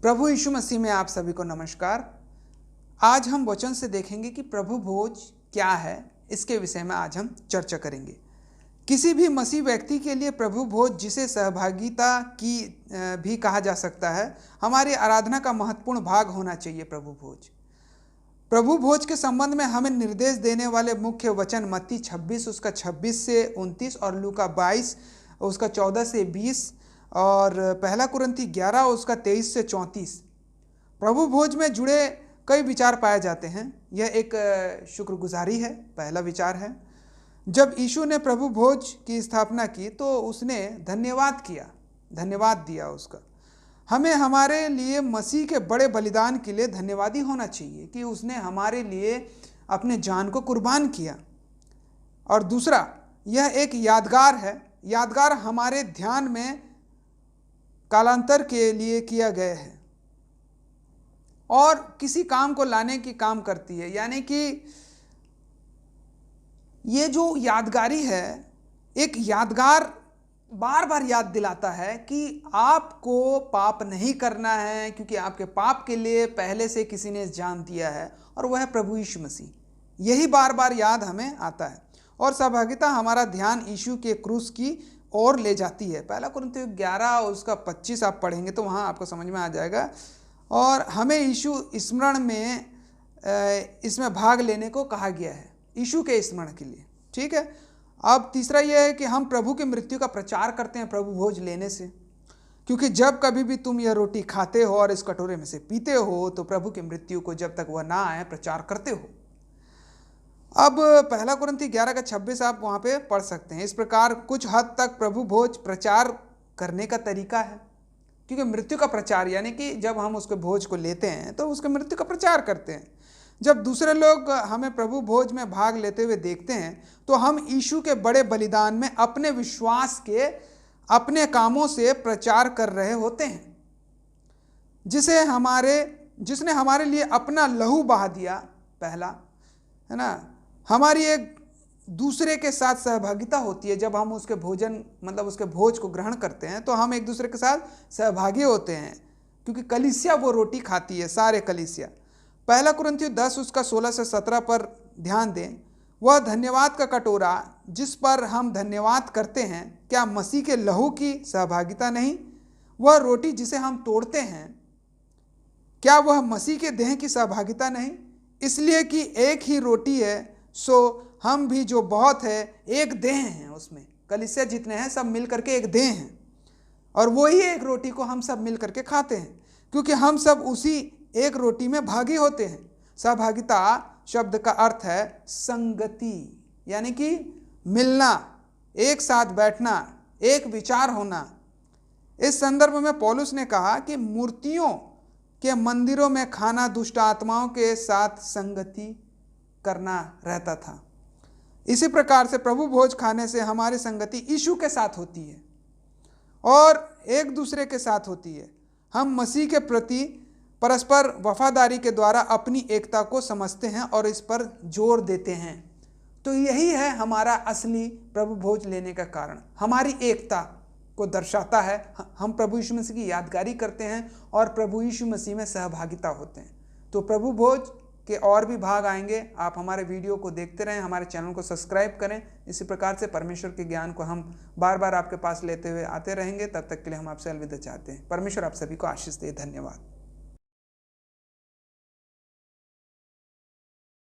प्रभु यीशु मसीह में आप सभी को नमस्कार। आज हम वचन से देखेंगे कि प्रभु भोज क्या है, इसके विषय में आज हम चर्चा करेंगे। किसी भी मसीह व्यक्ति के लिए प्रभु भोज, जिसे सहभागिता की भी कहा जा सकता है, हमारी आराधना का महत्वपूर्ण भाग होना चाहिए। प्रभु भोज के संबंध में हमें निर्देश देने वाले मुख्य वचन मत्ती 26 उसका 26 से 29 और लूका 22 उसका 14 से 20 और पहला कुरिन्थी 11 उसका 23 से 34। प्रभु भोज में जुड़े कई विचार पाए जाते हैं। यह एक शुक्रगुजारी है। पहला विचार है, जब यीशु ने प्रभु भोज की स्थापना की तो उसने धन्यवाद दिया उसका। हमें हमारे लिए मसीह के बड़े बलिदान के लिए धन्यवादी होना चाहिए कि उसने हमारे लिए अपने जान को कुर्बान किया। और दूसरा, यह एक यादगार है। यादगार हमारे ध्यान में कालांतर के लिए किया गया है और किसी काम को लाने की काम करती है। यानी कि ये जो यादगारी है, एक यादगार बार बार याद दिलाता है कि आपको पाप नहीं करना है, क्योंकि आपके पाप के लिए पहले से किसी ने जान दिया है और वह है प्रभु यीशु मसीह। यही बार बार याद हमें आता है। और सहभागिता हमारा ध्यान यीशु के क्रूस की ओर ले जाती है। पहला कुरिन्थी 11 उसका 25 आप पढ़ेंगे तो वहाँ आपको समझ में आ जाएगा। और हमें यीशु स्मरण में इसमें भाग लेने को कहा गया है, यीशु के स्मरण के लिए। ठीक है। अब तीसरा यह है कि हम प्रभु की मृत्यु का प्रचार करते हैं प्रभु भोज लेने से, क्योंकि जब कभी भी तुम यह रोटी खाते हो और इस कटोरे में से पीते हो तो प्रभु की मृत्यु को जब तक वह ना आए प्रचार करते हो। अब पहला कुरिन्थी 11 का 26 आप वहाँ पे पढ़ सकते हैं। इस प्रकार कुछ हद तक प्रभु भोज प्रचार करने का तरीका है, क्योंकि मृत्यु का प्रचार यानी कि जब हम उसके भोज को लेते हैं तो उसके मृत्यु का प्रचार करते हैं। जब दूसरे लोग हमें प्रभु भोज में भाग लेते हुए देखते हैं तो हम यीशु के बड़े बलिदान में अपने विश्वास के अपने कामों से प्रचार कर रहे होते हैं, जिसने हमारे लिए अपना लहू बहा दिया। पहला है ना, हमारी एक दूसरे के साथ सहभागिता होती है। जब हम उसके उसके भोज को ग्रहण करते हैं तो हम एक दूसरे के साथ सहभागी होते हैं, क्योंकि कलीसिया वो रोटी खाती है, सारे कलीसिया। पहला कुरिन्थियों 10 उसका 16 से 17 पर ध्यान दें। वह धन्यवाद का कटोरा जिस पर हम धन्यवाद करते हैं, क्या मसीह के लहू की सहभागिता नहीं? वह रोटी जिसे हम तोड़ते हैं, क्या वह मसीह के देह की सहभागिता नहीं? इसलिए कि एक ही रोटी है, सो हम भी जो बहुत है एक देह हैं। उसमें कलीसिया जितने हैं सब मिल करके एक देह हैं, और वही एक रोटी को हम सब मिल करके खाते हैं, क्योंकि हम सब उसी एक रोटी में भागी होते हैं। सहभागिता शब्द का अर्थ है संगति, यानी कि मिलना, एक साथ बैठना, एक विचार होना। इस संदर्भ में पौलुस ने कहा कि मूर्तियों के मंदिरों में खाना दुष्ट आत्माओं के साथ संगति करना रहता था। इसी प्रकार से प्रभु भोज खाने से हमारी संगति यीशु के साथ होती है और एक दूसरे के साथ होती है। हम मसीह के प्रति परस्पर वफादारी के द्वारा अपनी एकता को समझते हैं और इस पर जोर देते हैं। तो यही है हमारा असली प्रभु भोज लेने का कारण, हमारी एकता को दर्शाता है। हम प्रभु यीशु मसीह की यादगारी करते हैं और प्रभु यीशु मसीह में सहभागिता होते हैं। तो प्रभु भोज के और भी भाग आएंगे। आप हमारे वीडियो को देखते रहें, हमारे चैनल को सब्सक्राइब करें। इसी प्रकार से परमेश्वर के ज्ञान को हम बार बार आपके पास लेते हुए आते रहेंगे। तब तक के लिए हम आपसे अलविदा चाहते हैं। परमेश्वर आप सभी को आशीष दे। धन्यवाद।